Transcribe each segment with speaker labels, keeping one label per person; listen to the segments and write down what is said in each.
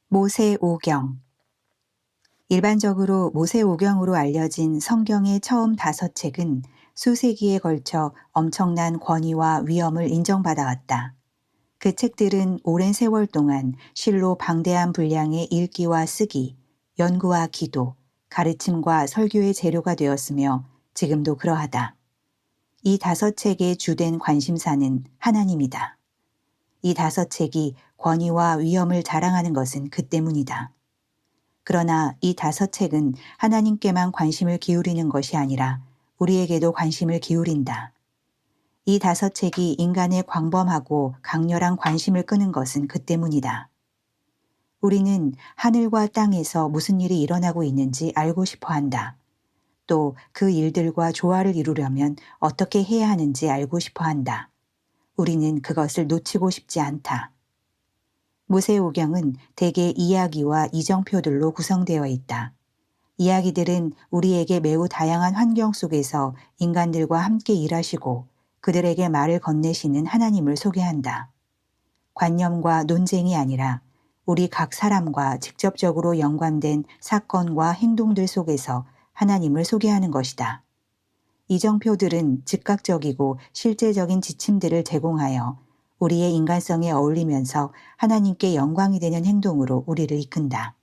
Speaker 1: 모세오경. 일반적으로 모세오경으로 알려진 성경의 처음 5책은 수세기에 걸쳐 엄청난 권위와 위엄을 인정받아왔다. 그 책들은 오랜 세월 동안 실로 방대한 분량의 읽기와 쓰기, 연구와 기도, 가르침과 설교의 재료가 되었으며 지금도 그러하다. 이 5책의 주된 관심사는 하나님이다. 이 5책이 권위와 위엄을 자랑하는 것은 그 때문이다. 그러나 이 5책은 하나님께만 관심을 기울이는 것이 아니라 우리에게도 관심을 기울인다. 이 5책이 인간의 광범하고 강렬한 관심을 끄는 것은 그 때문이다. 우리는 하늘과 땅에서 무슨 일이 일어나고 있는지 알고 싶어 한다. 또 그 일들과 조화를 이루려면 어떻게 해야 하는지 알고 싶어 한다. 우리는 그것을 놓치고 싶지 않다. 모세오경은 대개 이야기와 이정표들로 구성되어 있다. 이야기들은 우리에게 매우 다양한 환경 속에서 인간들과 함께 일하시고 그들에게 말을 건네시는 하나님을 소개한다. 관념과 논쟁이 아니라 우리 각 사람과 직접적으로 연관된 사건과 행동들 속에서 하나님을 소개하는 것이다. 이정표들은 즉각적이고 실제적인 지침들을 제공하여 우리의 인간성에 어울리면서 하나님께 영광이 되는 행동으로 우리를 이끈다.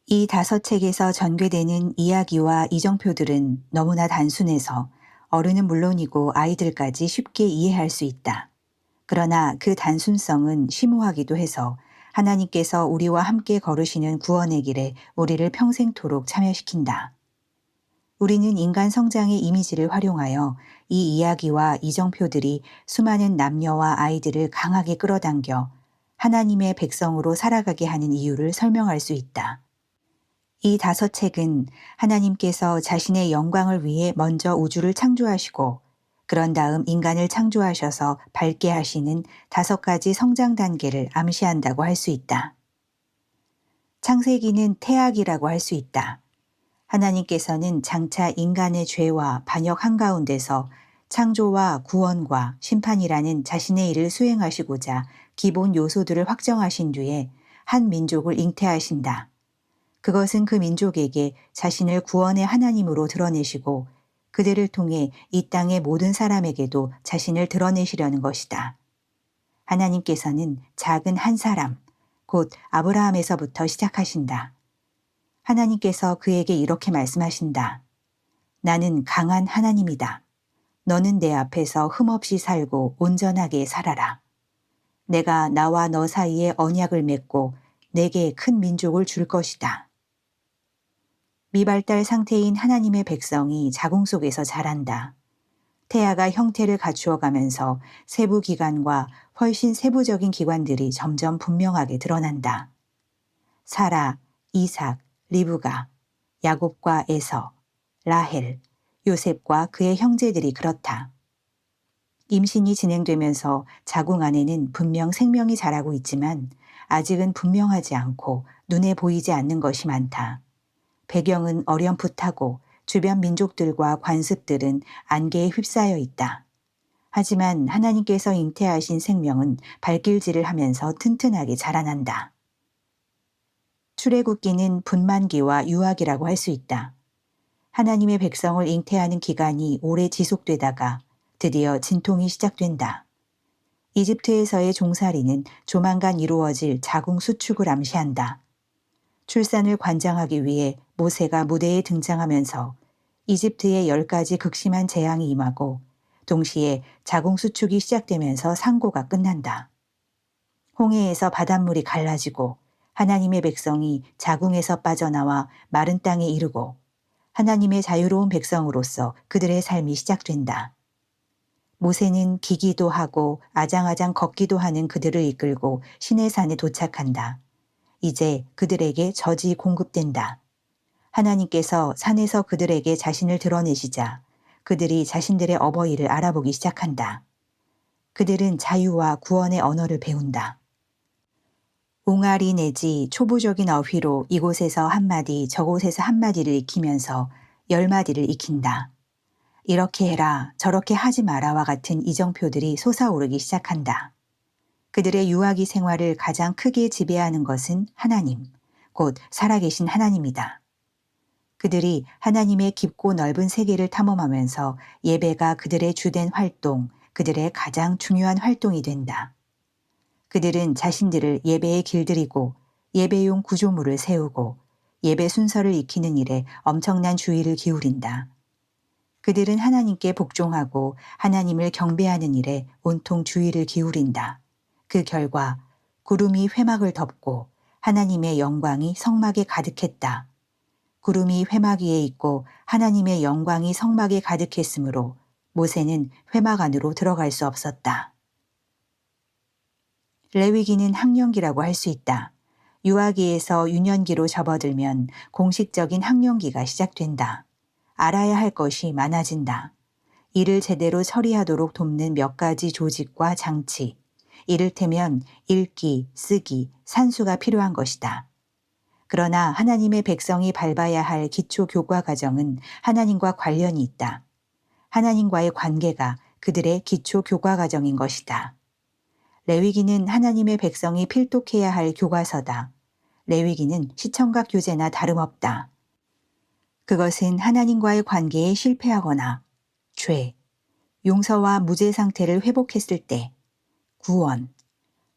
Speaker 1: 이 5책에서 전개되는 이야기와 이정표들은 너무나 단순해서 어른은 물론이고 아이들까지 쉽게 이해할 수 있다. 그러나 그 단순성은 심오하기도 해서 하나님께서 우리와 함께 걸으시는 구원의 길에 우리를 평생토록 참여시킨다. 우리는 인간 성장의 이미지를 활용하여 이 이야기와 이정표들이 수많은 남녀와 아이들을 강하게 끌어당겨 하나님의 백성으로 살아가게 하는 이유를 설명할 수 있다. 이 5책은 하나님께서 자신의 영광을 위해 먼저 우주를 창조하시고 그런 다음 인간을 창조하셔서 밟게 하시는 5가지 성장 단계를 암시한다고 할 수 있다. 창세기는 태학이라고 할 수 있다. 하나님께서는 장차 인간의 죄와 반역 한가운데서 창조와 구원과 심판이라는 자신의 일을 수행하시고자 기본 요소들을 확정하신 뒤에 한 민족을 잉태하신다. 그것은 그 민족에게 자신을 구원의 하나님으로 드러내시고 그들을 통해 이 땅의 모든 사람에게도 자신을 드러내시려는 것이다. 하나님께서는 작은 한 사람, 곧 아브라함에서부터 시작하신다. 하나님께서 그에게 이렇게 말씀하신다. 나는 강한 하나님이다. 너는 내 앞에서 흠없이 살고 온전하게 살아라. 내가 나와 너 사이에 언약을 맺고 내게 큰 민족을 줄 것이다. 미발달 상태인 하나님의 백성이 자궁 속에서 자란다. 태아가 형태를 갖추어가면서 세부 기관과 훨씬 세부적인 기관들이 점점 분명하게 드러난다. 사라, 이삭, 리브가, 야곱과 에서, 라헬, 요셉과 그의 형제들이 그렇다. 임신이 진행되면서 자궁 안에는 분명 생명이 자라고 있지만 아직은 분명하지 않고 눈에 보이지 않는 것이 많다. 배경은 어렴풋하고 주변 민족들과 관습들은 안개에 휩싸여 있다. 하지만 하나님께서 잉태하신 생명은 발길질을 하면서 튼튼하게 자라난다. 출애굽기는 분만기와 유학이라고 할 수 있다. 하나님의 백성을 잉태하는 기간이 오래 지속되다가 드디어 진통이 시작된다. 이집트에서의 종살이는 조만간 이루어질 자궁 수축을 암시한다. 출산을 관장하기 위해 모세가 무대에 등장하면서 이집트의 10가지 극심한 재앙이 임하고 동시에 자궁 수축이 시작되면서 상고가 끝난다. 홍해에서 바닷물이 갈라지고 하나님의 백성이 자궁에서 빠져나와 마른 땅에 이르고 하나님의 자유로운 백성으로서 그들의 삶이 시작된다. 모세는 기기도 하고 아장아장 걷기도 하는 그들을 이끌고 시내산에 도착한다. 이제 그들에게 젖이 공급된다. 하나님께서 산에서 그들에게 자신을 드러내시자 그들이 자신들의 어버이를 알아보기 시작한다. 그들은 자유와 구원의 언어를 배운다. 옹알이 내지 초보적인 어휘로 이곳에서 한마디 저곳에서 한마디를 익히면서 10마디를 익힌다. 이렇게 해라 저렇게 하지 마라와 같은 이정표들이 솟아오르기 시작한다. 그들의 유아기 생활을 가장 크게 지배하는 것은 하나님, 곧 살아계신 하나님이다. 그들이 하나님의 깊고 넓은 세계를 탐험하면서 예배가 그들의 주된 활동, 그들의 가장 중요한 활동이 된다. 그들은 자신들을 예배에 길들이고 예배용 구조물을 세우고 예배 순서를 익히는 일에 엄청난 주의를 기울인다. 그들은 하나님께 복종하고 하나님을 경배하는 일에 온통 주의를 기울인다. 그 결과 구름이 회막을 덮고 하나님의 영광이 성막에 가득했다. 구름이 회막 위에 있고 하나님의 영광이 성막에 가득했으므로 모세는 회막 안으로 들어갈 수 없었다. 레위기는 학령기라고 할 수 있다. 유아기에서 유년기로 접어들면 공식적인 학령기가 시작된다. 알아야 할 것이 많아진다. 이를 제대로 처리하도록 돕는 몇 가지 조직과 장치, 이를테면 읽기, 쓰기, 산수가 필요한 것이다. 그러나 하나님의 백성이 밟아야 할 기초 교과 과정은 하나님과 관련이 있다. 하나님과의 관계가 그들의 기초 교과 과정인 것이다. 레위기는 하나님의 백성이 필독해야 할 교과서다. 레위기는 시청각 교재나 다름없다. 그것은 하나님과의 관계에 실패하거나 죄, 용서와 무죄 상태를 회복했을 때, 구원,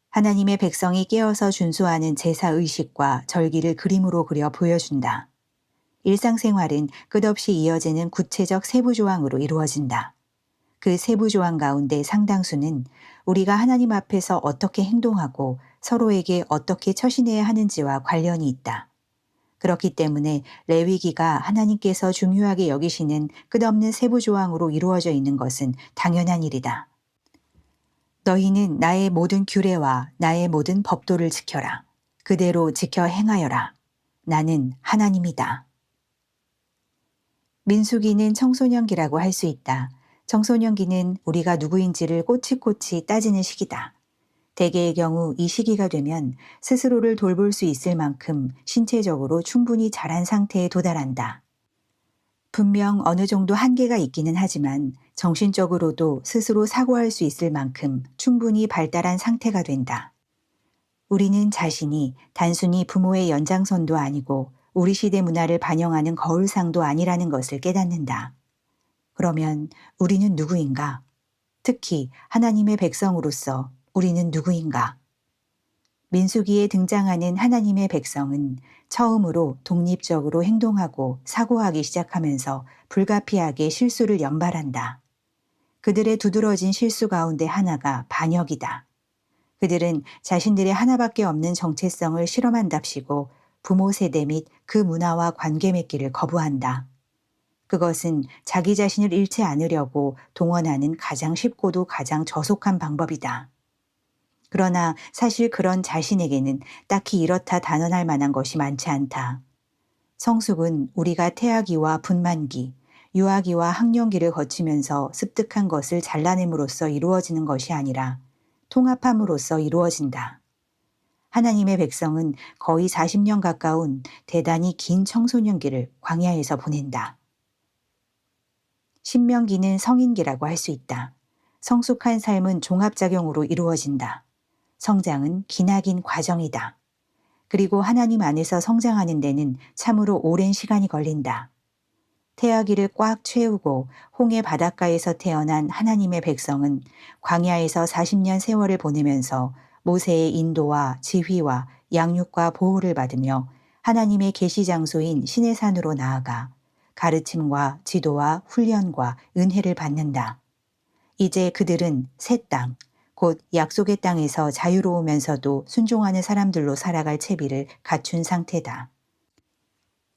Speaker 1: 하나님의 백성이 깨어서 준수하는 제사의식과 절기를 그림으로 그려 보여준다. 일상생활은 끝없이 이어지는 구체적 세부조항으로 이루어진다. 그 세부조항 가운데 상당수는 우리가 하나님 앞에서 어떻게 행동하고 서로에게 어떻게 처신해야 하는지와 관련이 있다. 그렇기 때문에 레위기가 하나님께서 중요하게 여기시는 끝없는 세부조항으로 이루어져 있는 것은 당연한 일이다. 너희는 나의 모든 규례와 나의 모든 법도를 지켜라. 그대로 지켜 행하여라. 나는 하나님이다. 민수기는 청소년기라고 할 수 있다. 청소년기는 우리가 누구인지를 꼬치꼬치 따지는 시기다. 대개의 경우 이 시기가 되면 스스로를 돌볼 수 있을 만큼 신체적으로 충분히 자란 상태에 도달한다. 분명 어느 정도 한계가 있기는 하지만 정신적으로도 스스로 사고할 수 있을 만큼 충분히 발달한 상태가 된다. 우리는 자신이 단순히 부모의 연장선도 아니고 우리 시대 문화를 반영하는 거울상도 아니라는 것을 깨닫는다. 그러면 우리는 누구인가? 특히 하나님의 백성으로서 우리는 누구인가? 민수기에 등장하는 하나님의 백성은 처음으로 독립적으로 행동하고 사고하기 시작하면서 불가피하게 실수를 연발한다. 그들의 두드러진 실수 가운데 하나가 반역이다. 그들은 자신들의 하나밖에 없는 정체성을 실험한답시고 부모 세대 및 그 문화와 관계 맺기를 거부한다. 그것은 자기 자신을 잃지 않으려고 동원하는 가장 쉽고도 가장 저속한 방법이다. 그러나 사실 그런 자신에게는 딱히 이렇다 단언할 만한 것이 많지 않다. 성숙은 우리가 태아기와 분만기, 유아기와 학령기를 거치면서 습득한 것을 잘라냄으로써 이루어지는 것이 아니라 통합함으로써 이루어진다. 하나님의 백성은 거의 40년 가까운 대단히 긴 청소년기를 광야에서 보낸다. 신명기는 성인기라고 할 수 있다. 성숙한 삶은 종합작용으로 이루어진다. 성장은 기나긴 과정이다. 그리고 하나님 안에서 성장하는 데는 참으로 오랜 시간이 걸린다. 태아기를 꽉 채우고 홍해 바닷가에서 태어난 하나님의 백성은 광야에서 40년 세월을 보내면서 모세의 인도와 지휘와 양육과 보호를 받으며 하나님의 계시 장소인 시내산으로 나아가 가르침과 지도와 훈련과 은혜를 받는다. 이제 그들은 새 땅, 곧 약속의 땅에서 자유로우면서도 순종하는 사람들로 살아갈 채비를 갖춘 상태다.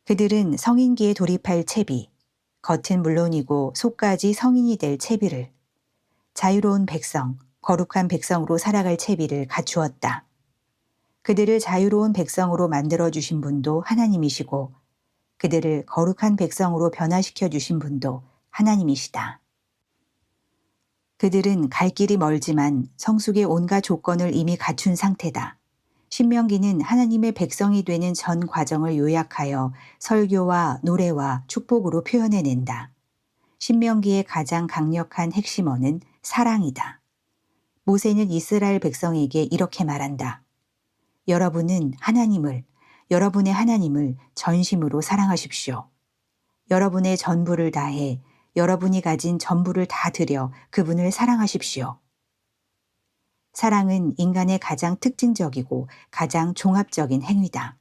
Speaker 1: 그들은 성인기에 돌입할 채비, 겉은 물론이고 속까지 성인이 될 채비를, 자유로운 백성, 거룩한 백성으로 살아갈 채비를 갖추었다. 그들을 자유로운 백성으로 만들어주신 분도 하나님이시고 그들을 거룩한 백성으로 변화시켜 주신 분도 하나님이시다. 그들은 갈 길이 멀지만 성숙의 온갖 조건을 이미 갖춘 상태다. 신명기는 하나님의 백성이 되는 전 과정을 요약하여 설교와 노래와 축복으로 표현해낸다. 신명기의 가장 강력한 핵심어는 사랑이다. 모세는 이스라엘 백성에게 이렇게 말한다. 여러분의 하나님을 전심으로 사랑하십시오. 여러분의 전부를 다해 여러분이 가진 전부를 다 들여 그분을 사랑하십시오. 사랑은 인간의 가장 특징적이고 가장 종합적인 행위다.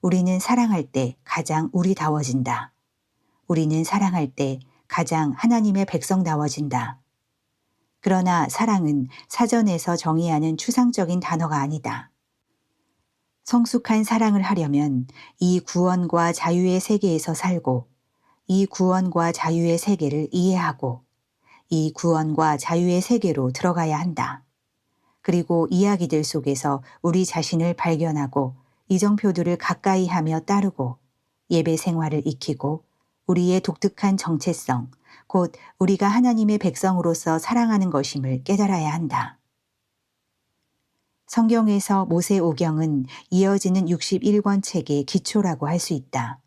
Speaker 1: 우리는 사랑할 때 가장 우리다워진다. 우리는 사랑할 때 가장 하나님의 백성다워진다. 그러나 사랑은 사전에서 정의하는 추상적인 단어가 아니다. 성숙한 사랑을 하려면 이 구원과 자유의 세계에서 살고 이 구원과 자유의 세계를 이해하고 이 구원과 자유의 세계로 들어가야 한다. 그리고 이야기들 속에서 우리 자신을 발견하고 이정표들을 가까이 하며 따르고 예배 생활을 익히고 우리의 독특한 정체성, 곧 우리가 하나님의 백성으로서 사랑하는 것임을 깨달아야 한다. 성경에서 모세오경은 이어지는 61권 책의 기초라고 할 수 있다.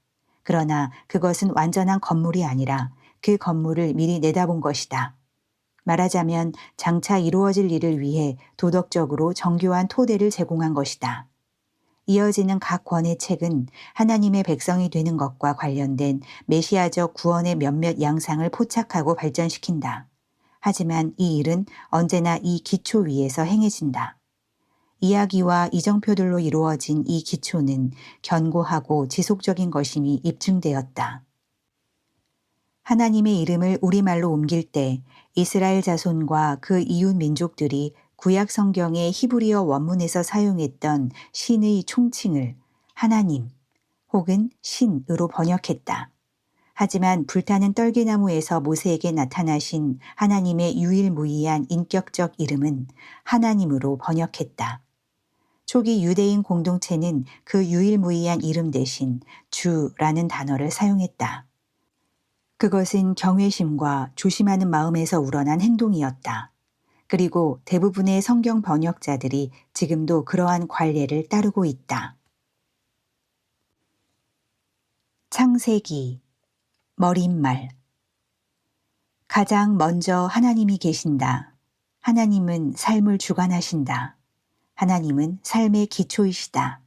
Speaker 1: 그러나 그것은 완전한 건물이 아니라 그 건물을 미리 내다본 것이다. 말하자면 장차 이루어질 일을 위해 도덕적으로 정교한 토대를 제공한 것이다. 이어지는 각 권의 책은 하나님의 백성이 되는 것과 관련된 메시아적 구원의 몇몇 양상을 포착하고 발전시킨다. 하지만 이 일은 언제나 이 기초 위에서 행해진다. 이야기와 이정표들로 이루어진 이 기초는 견고하고 지속적인 것임이 입증되었다. 하나님의 이름을 우리말로 옮길 때 이스라엘 자손과 그 이웃 민족들이 구약 성경의 히브리어 원문에서 사용했던 신의 총칭을 하나님 혹은 신으로 번역했다. 하지만 불타는 떨기나무에서 모세에게 나타나신 하나님의 유일무이한 인격적 이름은 하나님으로 번역했다. 초기 유대인 공동체는 그 유일무이한 이름 대신 주라는 단어를 사용했다. 그것은 경외심과 조심하는 마음에서 우러난 행동이었다. 그리고 대부분의 성경 번역자들이 지금도 그러한 관례를 따르고 있다. 창세기 머릿말 가장 먼저 하나님이 계신다. 하나님은 삶을 주관하신다. 하나님은 삶의 기초이시다.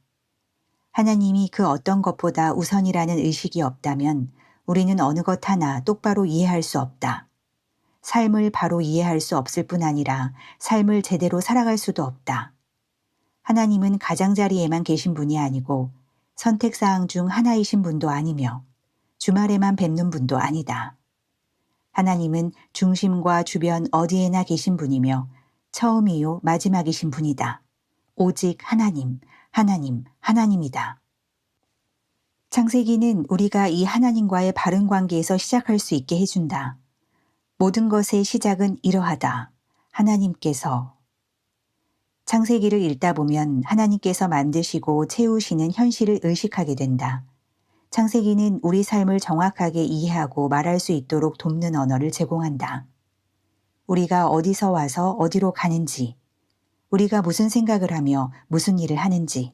Speaker 1: 하나님이 그 어떤 것보다 우선이라는 의식이 없다면 우리는 어느 것 하나 똑바로 이해할 수 없다. 삶을 바로 이해할 수 없을 뿐 아니라 삶을 제대로 살아갈 수도 없다. 하나님은 가장자리에만 계신 분이 아니고 선택사항 중 하나이신 분도 아니며 주말에만 뵙는 분도 아니다. 하나님은 중심과 주변 어디에나 계신 분이며 처음이요 마지막이신 분이다. 오직 하나님, 하나님, 하나님이다. 창세기는 우리가 이 하나님과의 바른 관계에서 시작할 수 있게 해준다. 모든 것의 시작은 이러하다. 하나님께서 창세기를 읽다 보면 하나님께서 만드시고 채우시는 현실을 의식하게 된다. 창세기는 우리 삶을 정확하게 이해하고 말할 수 있도록 돕는 언어를 제공한다. 우리가 어디서 와서 어디로 가는지, 우리가 무슨 생각을 하며 무슨 일을 하는지,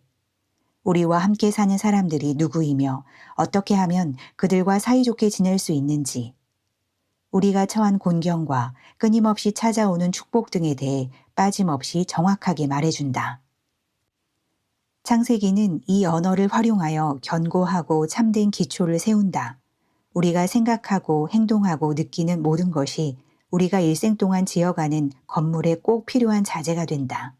Speaker 1: 우리와 함께 사는 사람들이 누구이며 어떻게 하면 그들과 사이좋게 지낼 수 있는지, 우리가 처한 곤경과 끊임없이 찾아오는 축복 등에 대해 빠짐없이 정확하게 말해준다. 창세기는 이 언어를 활용하여 견고하고 참된 기초를 세운다. 우리가 생각하고 행동하고 느끼는 모든 것이 우리가 일생 동안 지어가는 건물에 꼭 필요한 자재가 된다.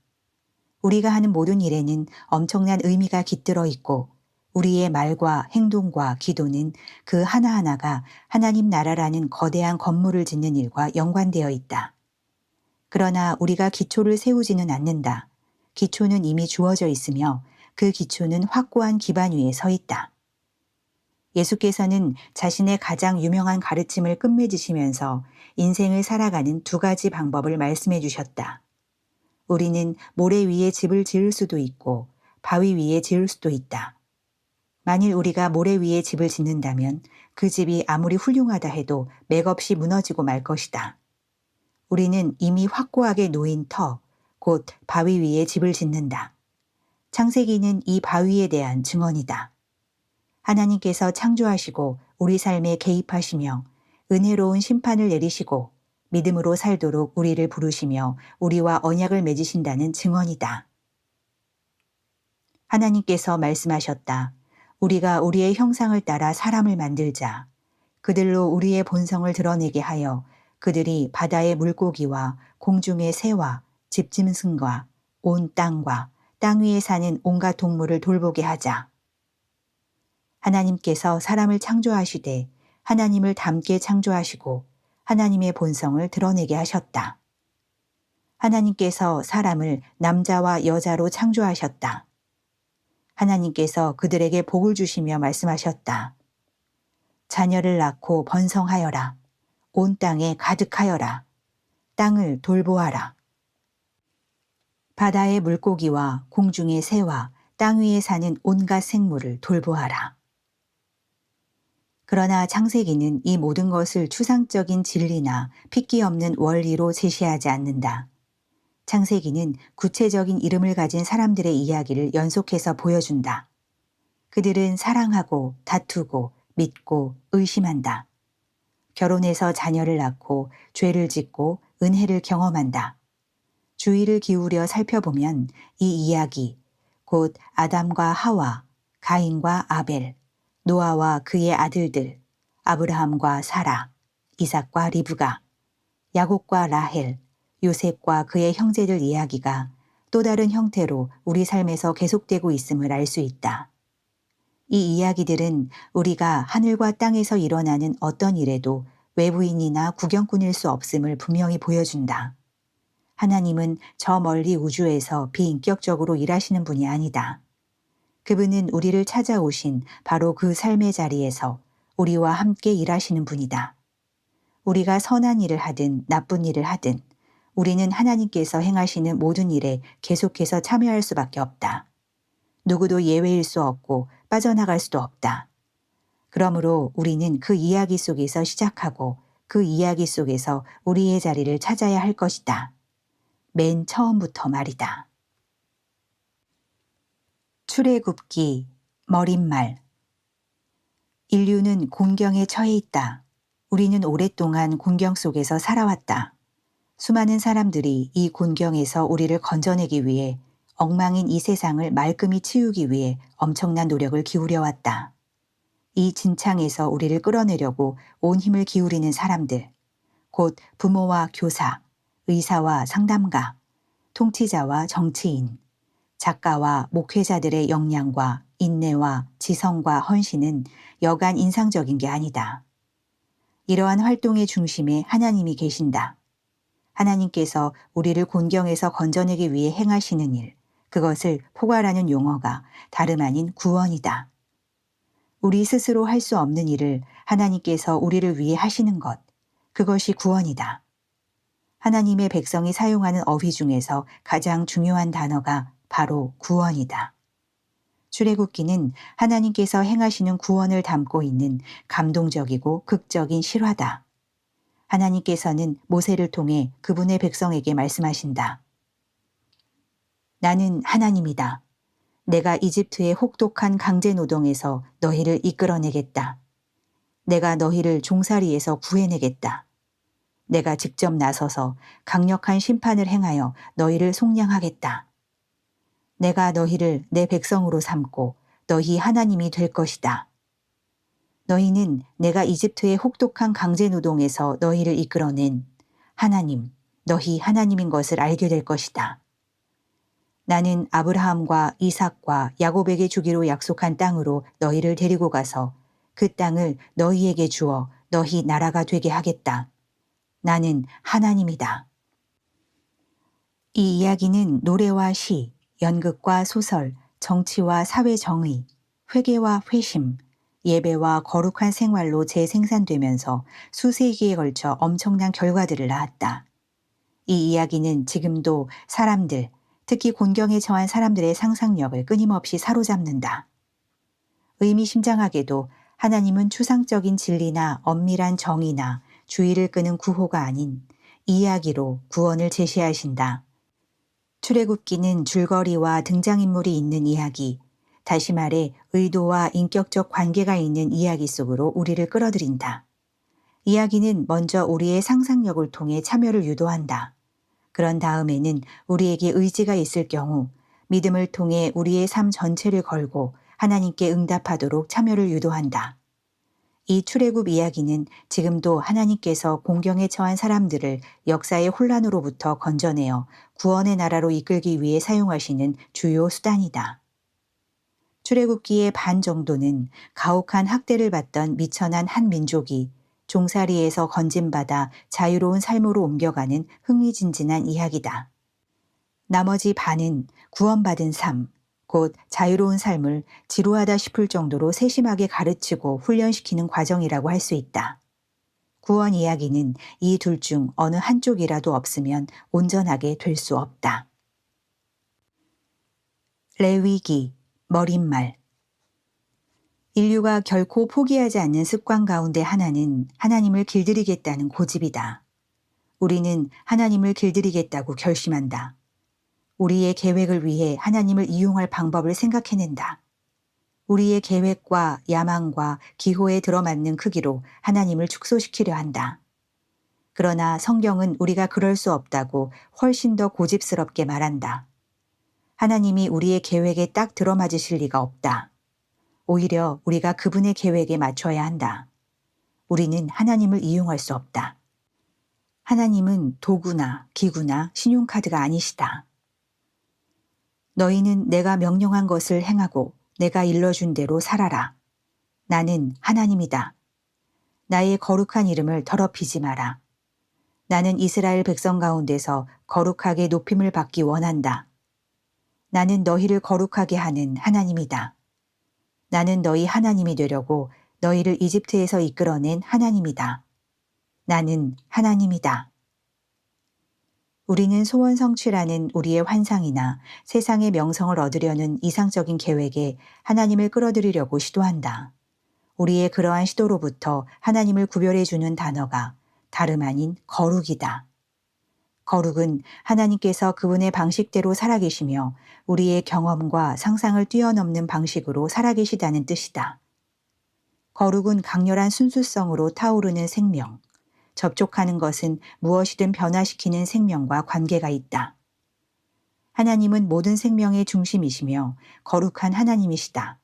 Speaker 1: 우리가 하는 모든 일에는 엄청난 의미가 깃들어 있고 우리의 말과 행동과 기도는 그 하나하나가 하나님 나라라는 거대한 건물을 짓는 일과 연관되어 있다. 그러나 우리가 기초를 세우지는 않는다. 기초는 이미 주어져 있으며 그 기초는 확고한 기반 위에 서 있다. 예수께서는 자신의 가장 유명한 가르침을 끝맺으시면서 인생을 살아가는 두 가지 방법을 말씀해 주셨다. 우리는 모래 위에 집을 지을 수도 있고 바위 위에 지을 수도 있다. 만일 우리가 모래 위에 집을 짓는다면 그 집이 아무리 훌륭하다 해도 맥없이 무너지고 말 것이다. 우리는 이미 확고하게 놓인 터, 곧 바위 위에 집을 짓는다. 창세기는 이 바위에 대한 증언이다. 하나님께서 창조하시고 우리 삶에 개입하시며 은혜로운 심판을 내리시고 믿음으로 살도록 우리를 부르시며 우리와 언약을 맺으신다는 증언이다. 하나님께서 말씀하셨다. 우리가 우리의 형상을 따라 사람을 만들자. 그들로 우리의 본성을 드러내게 하여 그들이 바다의 물고기와 공중의 새와 집짐승과 온 땅과 땅 위에 사는 온갖 동물을 돌보게 하자. 하나님께서 사람을 창조하시되 하나님을 닮게 창조하시고 하나님의 본성을 드러내게 하셨다. 하나님께서 사람을 남자와 여자로 창조하셨다. 하나님께서 그들에게 복을 주시며 말씀하셨다. 자녀를 낳고 번성하여라. 온 땅에 가득하여라. 땅을 돌보아라. 바다의 물고기와 공중의 새와 땅 위에 사는 온갖 생물을 돌보아라. 그러나 창세기는 이 모든 것을 추상적인 진리나 핏기 없는 원리로 제시하지 않는다. 창세기는 구체적인 이름을 가진 사람들의 이야기를 연속해서 보여준다. 그들은 사랑하고 다투고 믿고 의심한다. 결혼해서 자녀를 낳고 죄를 짓고 은혜를 경험한다. 주의를 기울여 살펴보면 이 이야기, 곧 아담과 하와, 가인과 아벨, 노아와 그의 아들들, 아브라함과 사라, 이삭과 리브가, 야곱과 라헬, 요셉과 그의 형제들 이야기가 또 다른 형태로 우리 삶에서 계속되고 있음을 알 수 있다. 이 이야기들은 우리가 하늘과 땅에서 일어나는 어떤 일에도 외부인이나 구경꾼일 수 없음을 분명히 보여준다. 하나님은 저 멀리 우주에서 비인격적으로 일하시는 분이 아니다. 그분은 우리를 찾아오신 바로 그 삶의 자리에서 우리와 함께 일하시는 분이다. 우리가 선한 일을 하든 나쁜 일을 하든 우리는 하나님께서 행하시는 모든 일에 계속해서 참여할 수밖에 없다. 누구도 예외일 수 없고 빠져나갈 수도 없다. 그러므로 우리는 그 이야기 속에서 시작하고 그 이야기 속에서 우리의 자리를 찾아야 할 것이다. 맨 처음부터 말이다. 출애굽기 머릿말. 인류는 곤경에 처해 있다. 우리는 오랫동안 곤경 속에서 살아왔다. 수많은 사람들이 이 곤경에서 우리를 건져내기 위해 엉망인 이 세상을 말끔히 치우기 위해 엄청난 노력을 기울여왔다. 이 진창에서 우리를 끌어내려고 온 힘을 기울이는 사람들, 곧 부모와 교사, 의사와 상담가, 통치자와 정치인, 작가와 목회자들의 역량과 인내와 지성과 헌신은 여간 인상적인 게 아니다. 이러한 활동의 중심에 하나님이 계신다. 하나님께서 우리를 곤경에서 건져내기 위해 행하시는 일, 그것을 포괄하는 용어가 다름 아닌 구원이다. 우리 스스로 할 수 없는 일을 하나님께서 우리를 위해 하시는 것, 그것이 구원이다. 하나님의 백성이 사용하는 어휘 중에서 가장 중요한 단어가 바로 구원이다. 출애굽기는 하나님께서 행하시는 구원을 담고 있는 감동적이고 극적인 실화다. 하나님께서는 모세를 통해 그분의 백성에게 말씀하신다. 나는 하나님이다. 내가 이집트의 혹독한 강제 노동에서 너희를 이끌어내겠다. 내가 너희를 종살이에서 구해내겠다. 내가 직접 나서서 강력한 심판을 행하여 너희를 속량하겠다. 내가 너희를 내 백성으로 삼고 너희 하나님이 될 것이다. 너희는 내가 이집트의 혹독한 강제 노동에서 너희를 이끌어낸 하나님, 너희 하나님인 것을 알게 될 것이다. 나는 아브라함과 이삭과 야곱에게 주기로 약속한 땅으로 너희를 데리고 가서 그 땅을 너희에게 주어 너희 나라가 되게 하겠다. 나는 하나님이다. 이 이야기는 노래와 시, 연극과 소설, 정치와 사회 정의, 회개와 회심, 예배와 거룩한 생활로 재생산되면서 수세기에 걸쳐 엄청난 결과들을 낳았다. 이 이야기는 지금도 사람들, 특히 곤경에 처한 사람들의 상상력을 끊임없이 사로잡는다. 의미심장하게도 하나님은 추상적인 진리나 엄밀한 정의나 주의를 끄는 구호가 아닌 이야기로 구원을 제시하신다. 출애굽기는 줄거리와 등장인물이 있는 이야기, 다시 말해 의도와 인격적 관계가 있는 이야기 속으로 우리를 끌어들인다. 이야기는 먼저 우리의 상상력을 통해 참여를 유도한다. 그런 다음에는 우리에게 의지가 있을 경우 믿음을 통해 우리의 삶 전체를 걸고 하나님께 응답하도록 참여를 유도한다. 이 출애굽 이야기는 지금도 하나님께서 공경에 처한 사람들을 역사의 혼란으로부터 건져내어 구원의 나라로 이끌기 위해 사용하시는 주요 수단이다. 출애굽기의 반 정도는 가혹한 학대를 받던 미천한 한 민족이 종살이에서 건진받아 자유로운 삶으로 옮겨가는 흥미진진한 이야기다. 나머지 반은 구원받은 삶, 곧 자유로운 삶을 지루하다 싶을 정도로 세심하게 가르치고 훈련시키는 과정이라고 할 수 있다. 구원 이야기는 이 둘 중 어느 한쪽이라도 없으면 온전하게 될 수 없다. 레위기, 머릿말. 인류가 결코 포기하지 않는 습관 가운데 하나는 하나님을 길들이겠다는 고집이다. 우리는 하나님을 길들이겠다고 결심한다. 우리의 계획을 위해 하나님을 이용할 방법을 생각해낸다. 우리의 계획과 야망과 기호에 들어맞는 크기로 하나님을 축소시키려 한다. 그러나 성경은 우리가 그럴 수 없다고 훨씬 더 고집스럽게 말한다. 하나님이 우리의 계획에 딱 들어맞으실 리가 없다. 오히려 우리가 그분의 계획에 맞춰야 한다. 우리는 하나님을 이용할 수 없다. 하나님은 도구나 기구나 신용카드가 아니시다. 너희는 내가 명령한 것을 행하고 내가 일러준 대로 살아라. 나는 하나님이다. 나의 거룩한 이름을 더럽히지 마라. 나는 이스라엘 백성 가운데서 거룩하게 높임을 받기 원한다. 나는 너희를 거룩하게 하는 하나님이다. 나는 너희 하나님이 되려고 너희를 이집트에서 이끌어낸 하나님이다. 나는 하나님이다. 우리는 소원 성취라는 우리의 환상이나 세상의 명성을 얻으려는 이상적인 계획에 하나님을 끌어들이려고 시도한다. 우리의 그러한 시도로부터 하나님을 구별해주는 단어가 다름 아닌 거룩이다. 거룩은 하나님께서 그분의 방식대로 살아계시며 우리의 경험과 상상을 뛰어넘는 방식으로 살아계시다는 뜻이다. 거룩은 강렬한 순수성으로 타오르는 생명, 접촉하는 것은 무엇이든 변화시키는 생명과 관계가 있다. 하나님은 모든 생명의 중심이시며 거룩한 하나님이시다.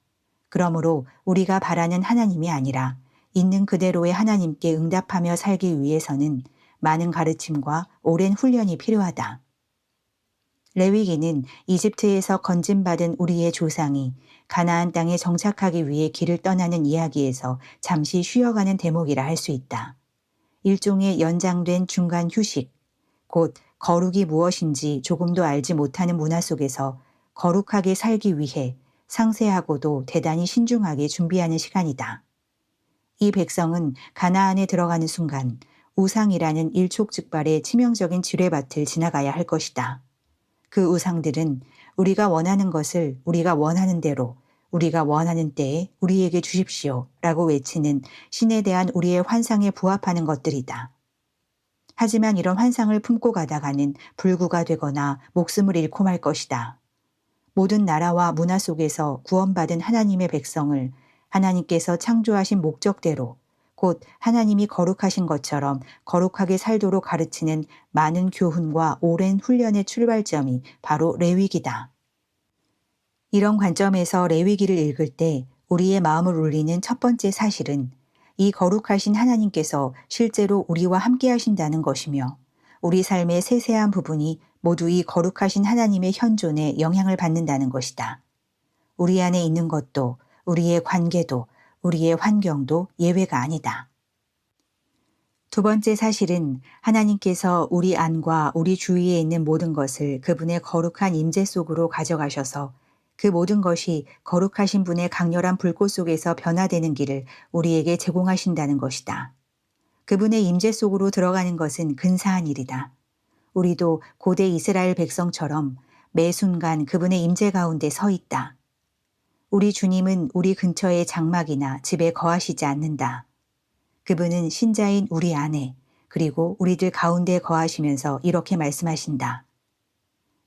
Speaker 1: 그러므로 우리가 바라는 하나님이 아니라 있는 그대로의 하나님께 응답하며 살기 위해서는 많은 가르침과 오랜 훈련이 필요하다. 레위기는 이집트에서 건진받은 우리의 조상이 가나안 땅에 정착하기 위해 길을 떠나는 이야기에서 잠시 쉬어가는 대목이라 할 수 있다. 일종의 연장된 중간 휴식, 곧 거룩이 무엇인지 조금도 알지 못하는 문화 속에서 거룩하게 살기 위해 상세하고도 대단히 신중하게 준비하는 시간이다. 이 백성은 가나안에 들어가는 순간 우상이라는 일촉즉발의 치명적인 지뢰밭을 지나가야 할 것이다. 그 우상들은 우리가 원하는 것을 우리가 원하는 대로 우리가 원하는 때에 우리에게 주십시오 라고 외치는 신에 대한 우리의 환상에 부합하는 것들이다. 하지만 이런 환상을 품고 가다가는 불구가 되거나 목숨을 잃고 말 것이다. 모든 나라와 문화 속에서 구원받은 하나님의 백성을 하나님께서 창조하신 목적대로 곧 하나님이 거룩하신 것처럼 거룩하게 살도록 가르치는 많은 교훈과 오랜 훈련의 출발점이 바로 레위기다. 이런 관점에서 레위기를 읽을 때 우리의 마음을 울리는 첫 번째 사실은 이 거룩하신 하나님께서 실제로 우리와 함께 하신다는 것이며 우리 삶의 세세한 부분이 모두 이 거룩하신 하나님의 현존에 영향을 받는다는 것이다. 우리 안에 있는 것도 우리의 관계도 우리의 환경도 예외가 아니다. 두 번째 사실은 하나님께서 우리 안과 우리 주위에 있는 모든 것을 그분의 거룩한 임재 속으로 가져가셔서 그 모든 것이 거룩하신 분의 강렬한 불꽃 속에서 변화되는 길을 우리에게 제공하신다는 것이다. 그분의 임재 속으로 들어가는 것은 근사한 일이다. 우리도 고대 이스라엘 백성처럼 매 순간 그분의 임재 가운데 서 있다. 우리 주님은 우리 근처의 장막이나 집에 거하시지 않는다. 그분은 신자인 우리 안에 그리고 우리들 가운데 거하시면서 이렇게 말씀하신다.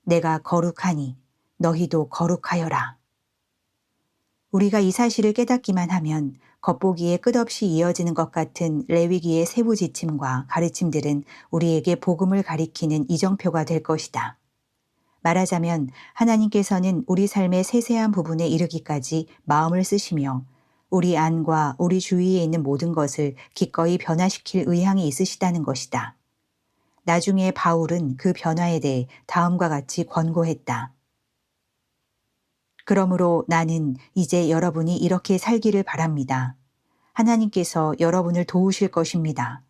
Speaker 1: 내가 거룩하니 너희도 거룩하여라. 우리가 이 사실을 깨닫기만 하면 겉보기에 끝없이 이어지는 것 같은 레위기의 세부 지침과 가르침들은 우리에게 복음을 가리키는 이정표가 될 것이다. 말하자면 하나님께서는 우리 삶의 세세한 부분에 이르기까지 마음을 쓰시며 우리 안과 우리 주위에 있는 모든 것을 기꺼이 변화시킬 의향이 있으시다는 것이다. 나중에 바울은 그 변화에 대해 다음과 같이 권고했다. 그러므로 나는 이제 여러분이 이렇게 살기를 바랍니다. 하나님께서 여러분을 도우실 것입니다.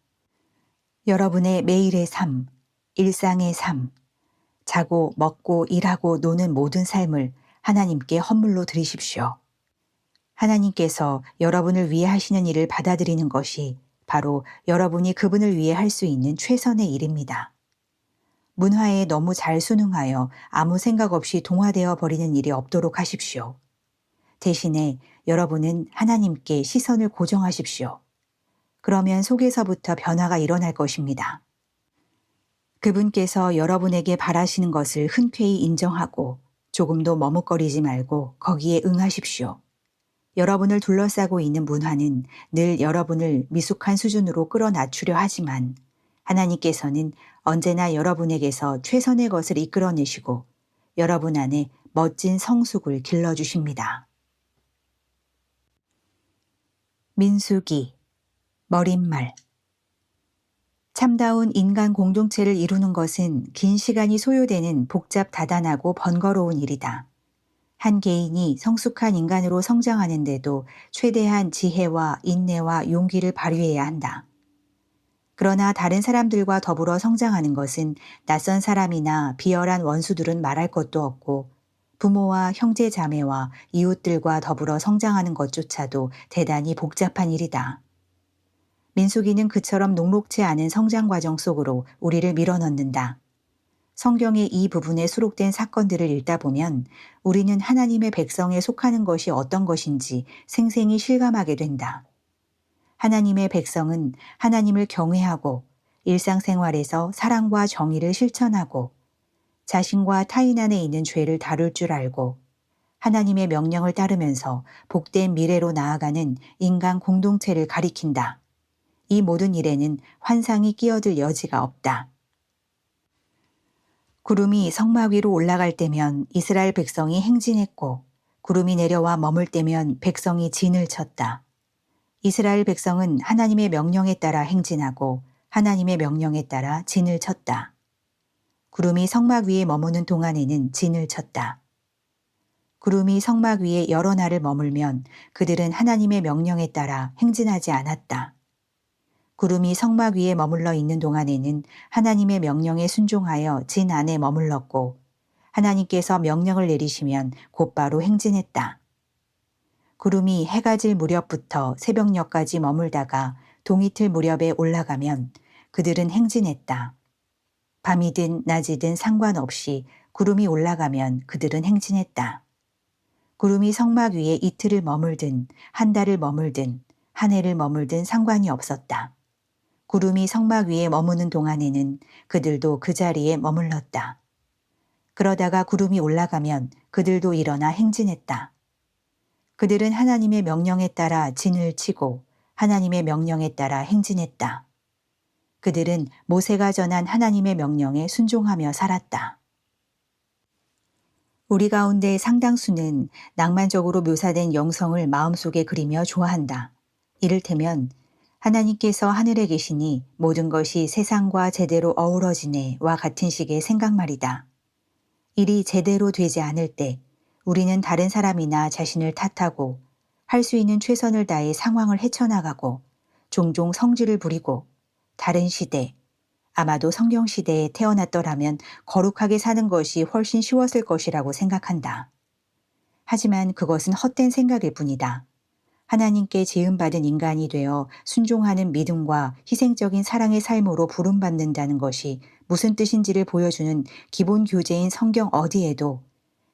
Speaker 1: 여러분의 매일의 삶, 일상의 삶, 자고 먹고 일하고 노는 모든 삶을 하나님께 헌물로 드리십시오. 하나님께서 여러분을 위해 하시는 일을 받아들이는 것이 바로 여러분이 그분을 위해 할 수 있는 최선의 일입니다. 문화에 너무 잘 순응하여 아무 생각 없이 동화되어 버리는 일이 없도록 하십시오. 대신에 여러분은 하나님께 시선을 고정하십시오. 그러면 속에서부터 변화가 일어날 것입니다. 그분께서 여러분에게 바라시는 것을 흔쾌히 인정하고 조금도 머뭇거리지 말고 거기에 응하십시오. 여러분을 둘러싸고 있는 문화는 늘 여러분을 미숙한 수준으로 끌어낮추려 하지만 하나님께서는 언제나 여러분에게서 최선의 것을 이끌어내시고 여러분 안에 멋진 성숙을 길러주십니다. 민수기, 머릿말. 참다운 인간 공동체를 이루는 것은 긴 시간이 소요되는 복잡 다단하고 번거로운 일이다. 한 개인이 성숙한 인간으로 성장하는데도 최대한 지혜와 인내와 용기를 발휘해야 한다. 그러나 다른 사람들과 더불어 성장하는 것은 낯선 사람이나 비열한 원수들은 말할 것도 없고 부모와 형제 자매와 이웃들과 더불어 성장하는 것조차도 대단히 복잡한 일이다. 민수기는 그처럼 녹록지 않은 성장 과정 속으로 우리를 밀어넣는다. 성경의 이 부분에 수록된 사건들을 읽다 보면 우리는 하나님의 백성에 속하는 것이 어떤 것인지 생생히 실감하게 된다. 하나님의 백성은 하나님을 경외하고 일상생활에서 사랑과 정의를 실천하고 자신과 타인 안에 있는 죄를 다룰 줄 알고 하나님의 명령을 따르면서 복된 미래로 나아가는 인간 공동체를 가리킨다. 이 모든 일에는 환상이 끼어들 여지가 없다. 구름이 성막 위로 올라갈 때면 이스라엘 백성이 행진했고 구름이 내려와 머물 때면 백성이 진을 쳤다. 이스라엘 백성은 하나님의 명령에 따라 행진하고 하나님의 명령에 따라 진을 쳤다. 구름이 성막 위에 머무는 동안에는 진을 쳤다. 구름이 성막 위에 여러 날을 머물면 그들은 하나님의 명령에 따라 행진하지 않았다. 구름이 성막 위에 머물러 있는 동안에는 하나님의 명령에 순종하여 진 안에 머물렀고 하나님께서 명령을 내리시면 곧바로 행진했다. 구름이 해가 질 무렵부터 새벽녘까지 머물다가 동이틀 무렵에 올라가면 그들은 행진했다. 밤이든 낮이든 상관없이 구름이 올라가면 그들은 행진했다. 구름이 성막 위에 이틀을 머물든 한 달을 머물든 한 해를 머물든 상관이 없었다. 구름이 성막 위에 머무는 동안에는 그들도 그 자리에 머물렀다. 그러다가 구름이 올라가면 그들도 일어나 행진했다. 그들은 하나님의 명령에 따라 진을 치고 하나님의 명령에 따라 행진했다. 그들은 모세가 전한 하나님의 명령에 순종하며 살았다. 우리 가운데 상당수는 낭만적으로 묘사된 영성을 마음속에 그리며 좋아한다. 이를테면 하나님께서 하늘에 계시니 모든 것이 세상과 제대로 어우러지네와 같은 식의 생각 말이다. 일이 제대로 되지 않을 때 우리는 다른 사람이나 자신을 탓하고 할 수 있는 최선을 다해 상황을 헤쳐나가고 종종 성질을 부리고 다른 시대, 아마도 성경 시대에 태어났더라면 거룩하게 사는 것이 훨씬 쉬웠을 것이라고 생각한다. 하지만 그것은 헛된 생각일 뿐이다. 하나님께 지음받은 인간이 되어 순종하는 믿음과 희생적인 사랑의 삶으로 부름받는다는 것이 무슨 뜻인지를 보여주는 기본 교재인 성경 어디에도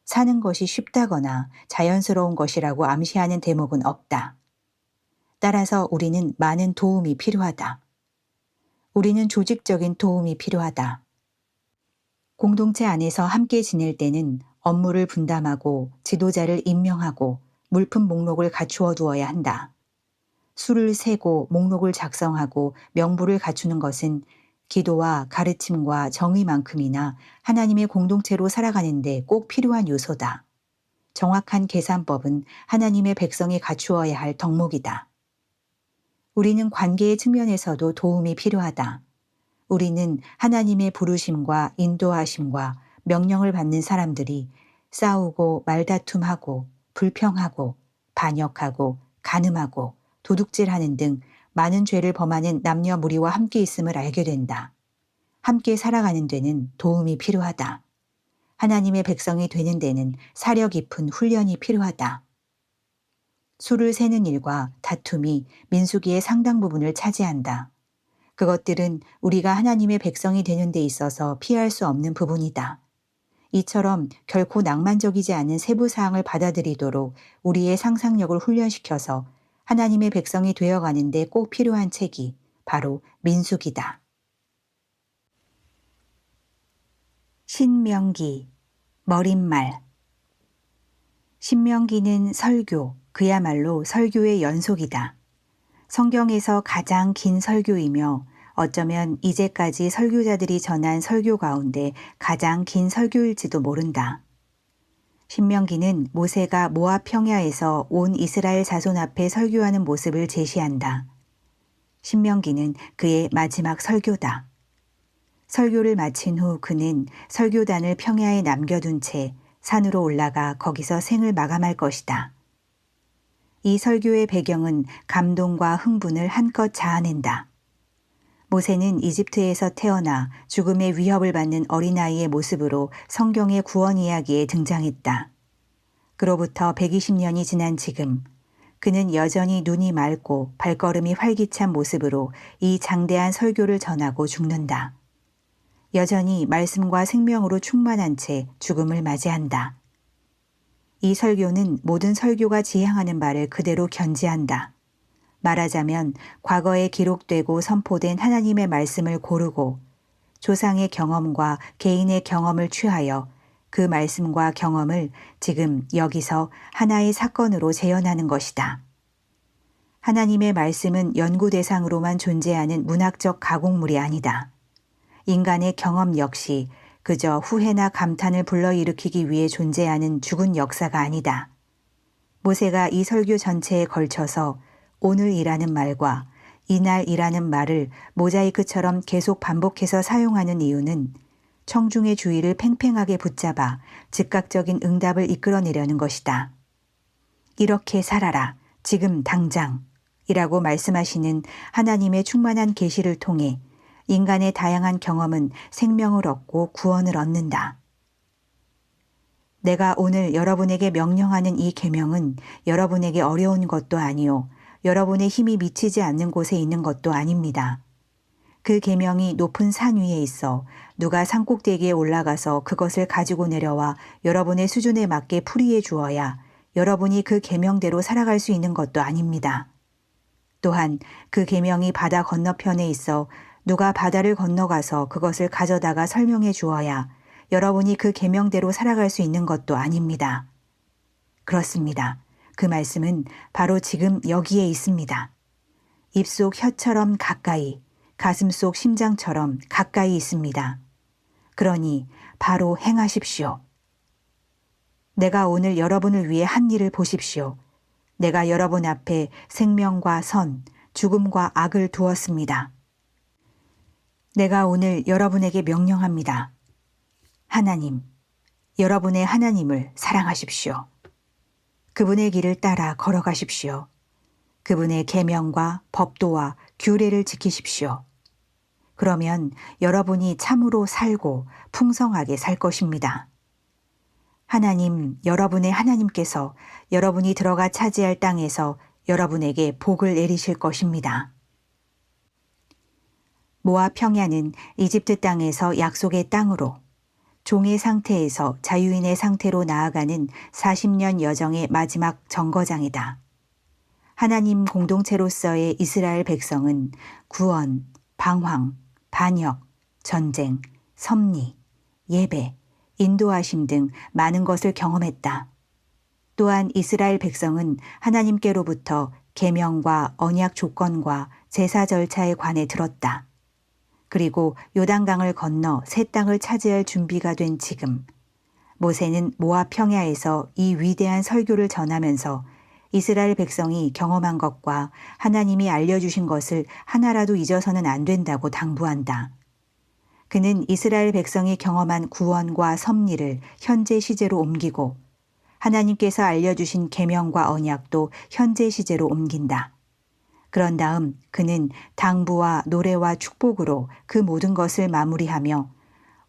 Speaker 1: 사는 것이 쉽다거나 자연스러운 것이라고 암시하는 대목은 없다. 따라서 우리는 많은 도움이 필요하다. 우리는 조직적인 도움이 필요하다. 공동체 안에서 함께 지낼 때는 업무를 분담하고 지도자를 임명하고 물품 목록을 갖추어 두어야 한다. 수를 세고 목록을 작성하고 명부를 갖추는 것은 기도와 가르침과 정의만큼이나 하나님의 공동체로 살아가는데 꼭 필요한 요소다. 정확한 계산법은 하나님의 백성이 갖추어야 할 덕목이다. 우리는 관계의 측면에서도 도움이 필요하다. 우리는 하나님의 부르심과 인도하심과 명령을 받는 사람들이 싸우고 말다툼하고 불평하고 반역하고 간음하고 도둑질하는 등 많은 죄를 범하는 남녀 무리와 함께 있음을 알게 된다. 함께 살아가는 데는 도움이 필요하다. 하나님의 백성이 되는 데는 사려 깊은 훈련이 필요하다. 수를 세는 일과 다툼이 민수기의 상당 부분을 차지한다. 그것들은 우리가 하나님의 백성이 되는 데 있어서 피할 수 없는 부분이다. 이처럼 결코 낭만적이지 않은 세부 사항을 받아들이도록 우리의 상상력을 훈련시켜서 하나님의 백성이 되어가는 데 꼭 필요한 책이 바로 민수기다. 신명기, 머릿말. 신명기는 설교, 그야말로 설교의 연속이다. 성경에서 가장 긴 설교이며 어쩌면 이제까지 설교자들이 전한 설교 가운데 가장 긴 설교일지도 모른다. 신명기는 모세가 모압 평야에서 온 이스라엘 자손 앞에 설교하는 모습을 제시한다. 신명기는 그의 마지막 설교다. 설교를 마친 후 그는 설교단을 평야에 남겨둔 채 산으로 올라가 거기서 생을 마감할 것이다. 이 설교의 배경은 감동과 흥분을 한껏 자아낸다. 모세는 이집트에서 태어나 죽음의 위협을 받는 어린아이의 모습으로 성경의 구원 이야기에 등장했다. 그로부터 120년이 지난 지금 그는 여전히 눈이 맑고 발걸음이 활기찬 모습으로 이 장대한 설교를 전하고 죽는다. 여전히 말씀과 생명으로 충만한 채 죽음을 맞이한다. 이 설교는 모든 설교가 지향하는 바를 그대로 견지한다. 말하자면 과거에 기록되고 선포된 하나님의 말씀을 고르고 조상의 경험과 개인의 경험을 취하여 그 말씀과 경험을 지금 여기서 하나의 사건으로 재현하는 것이다. 하나님의 말씀은 연구 대상으로만 존재하는 문학적 가공물이 아니다. 인간의 경험 역시 그저 후회나 감탄을 불러일으키기 위해 존재하는 죽은 역사가 아니다. 모세가 이 설교 전체에 걸쳐서 오늘이라는 말과 이날이라는 말을 모자이크처럼 계속 반복해서 사용하는 이유는 청중의 주의를 팽팽하게 붙잡아 즉각적인 응답을 이끌어내려는 것이다. 이렇게 살아라, 지금 당장 이라고 말씀하시는 하나님의 충만한 계시를 통해 인간의 다양한 경험은 생명을 얻고 구원을 얻는다. 내가 오늘 여러분에게 명령하는 이 계명은 여러분에게 어려운 것도 아니요 여러분의 힘이 미치지 않는 곳에 있는 것도 아닙니다. 그 계명이 높은 산 위에 있어 누가 산꼭대기에 올라가서 그것을 가지고 내려와 여러분의 수준에 맞게 풀이해 주어야 여러분이 그 계명대로 살아갈 수 있는 것도 아닙니다. 또한 그 계명이 바다 건너편에 있어 누가 바다를 건너가서 그것을 가져다가 설명해 주어야 여러분이 그 계명대로 살아갈 수 있는 것도 아닙니다. 그렇습니다. 그 말씀은 바로 지금 여기에 있습니다. 입속 혀처럼 가까이, 가슴속 심장처럼 가까이 있습니다. 그러니 바로 행하십시오. 내가 오늘 여러분을 위해 한 일을 보십시오. 내가 여러분 앞에 생명과 선, 죽음과 악을 두었습니다. 내가 오늘 여러분에게 명령합니다. 하나님, 여러분의 하나님을 사랑하십시오. 그분의 길을 따라 걸어가십시오. 그분의 계명과 법도와 규례를 지키십시오. 그러면 여러분이 참으로 살고 풍성하게 살 것입니다. 하나님, 여러분의 하나님께서 여러분이 들어가 차지할 땅에서 여러분에게 복을 내리실 것입니다. 모압 평야는 이집트 땅에서 약속의 땅으로, 종의 상태에서 자유인의 상태로 나아가는 40년 여정의 마지막 정거장이다. 하나님 공동체로서의 이스라엘 백성은 구원, 방황, 반역, 전쟁, 섭리, 예배, 인도하심 등 많은 것을 경험했다. 또한 이스라엘 백성은 하나님께로부터 계명과 언약 조건과 제사 절차에 관해 들었다. 그리고 요단강을 건너 새 땅을 차지할 준비가 된 지금 모세는 모압 평야에서 이 위대한 설교를 전하면서 이스라엘 백성이 경험한 것과 하나님이 알려주신 것을 하나라도 잊어서는 안 된다고 당부한다. 그는 이스라엘 백성이 경험한 구원과 섭리를 현재 시제로 옮기고 하나님께서 알려주신 계명과 언약도 현재 시제로 옮긴다. 그런 다음 그는 당부와 노래와 축복으로 그 모든 것을 마무리하며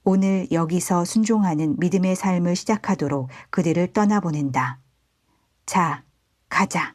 Speaker 1: 오늘 여기서 순종하는 믿음의 삶을 시작하도록 그들을 떠나보낸다. 자, 가자.